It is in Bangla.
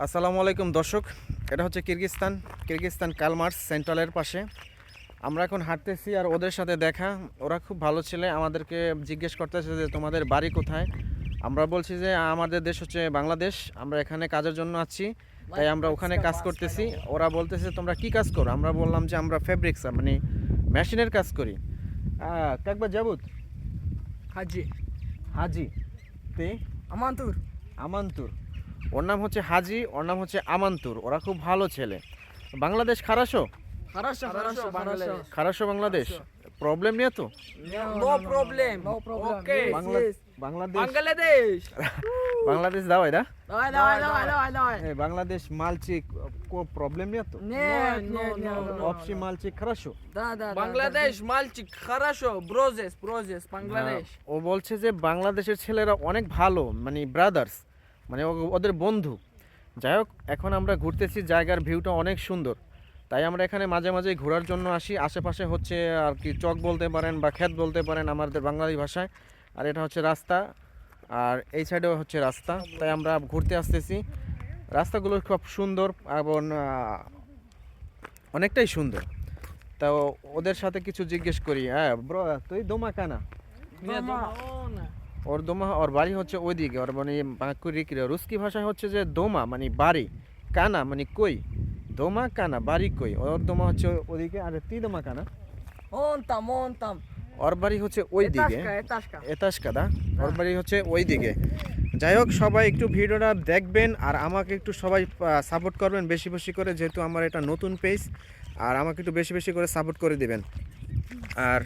আসসালামু আলাইকুম দর্শক, এটা হচ্ছে কিরগিজস্তান কালমার্স সেন্ট্রালের পাশে। আমরা এখন হাঁটতেছি আর ওদের সাথে দেখা। ওরা খুব ভালো ছেলে, আমাদেরকে জিজ্ঞেস করতেছে যে তোমাদের বাড়ি কোথায়। আমরা বলছি যে আমাদের দেশ হচ্ছে বাংলাদেশ, আমরা এখানে কাজের জন্য আছি, তাই আমরা ওখানে কাজ করতেছি। ওরা বলতেছে তোমরা কি কাজ করো? আমরা বললাম যে আমরা ফেব্রিক্স মানে মেশিনের কাজ করি। কাকবা যাবুত হাজি হাজি তে আমান্তুর আমান্তুর। ওর নাম হচ্ছে হাজি, ওর নাম হচ্ছে আমান্তুর। ওরা খুব ভালো ছেলে। বাংলাদেশ খারাসো খারাসো খারাসো বাংলাদেশ খারাসো বাংলাদেশ প্রবলেম নিয়ে তো no problem okay Bangladesh Bangladesh Bangladesh দাও এটা দাও দাও দাও দাও বাংলাদেশ মালচি কো প্রবলেম নিয়ে তো নে নে নে অপশি মালচি খারাসো দা বাংলাদেশ মালচিক খারাসো ব্রোজেস বাংলাদেশ। ও বলছে যে বাংলাদেশের ছেলেরা অনেক ভালো, মানে ব্রাদার্স, মানে ওদের বন্ধু। যাই হোক, এখন আমরা ঘুরতেছি, জায়গার ভিউটা অনেক সুন্দর, তাই আমরা এখানে মাঝে মাঝে ঘোরার জন্য আসি। আশেপাশে হচ্ছে আর কি চক বলতে পারেন বা ক্ষেত বলতে পারেন আমাদের বাঙালি ভাষায়। আর এটা হচ্ছে রাস্তা, আর এই সাইডেও হচ্ছে রাস্তা, তাই আমরা ঘুরতে আসতেছি। রাস্তাগুলো খুব সুন্দর এবং অনেকটাই সুন্দর। তো ওদের সাথে কিছু জিজ্ঞেস করি। হ্যাঁ ব্রো, তুই দোমা কানা? ওর দোমা, ওর বাড়ি হচ্ছে ওইদিকে। ওর মানে রুস্কি ভাষায় হচ্ছে যে দোমা মানে বাড়ি, কানা মানে কই। দোমা কানা বাড়ি কই, ওর দোমা হচ্ছে ওদিকে। আর তুই দোমা কানা? মন্তাম ওর বাড়ি হচ্ছে ওই দিকে, এতাসকাদা। ওর বাড়ি হচ্ছে ওই দিকে। যাই হোক, সবাই একটু ভিডিওটা দেখবেন আর আমাকে একটু সবাই সাপোর্ট করবেন বেশি বেশি করে, যেহেতু আমার এটা নতুন পেজ। আর আমাকে একটু বেশি বেশি করে সাপোর্ট করে দিবেন। আর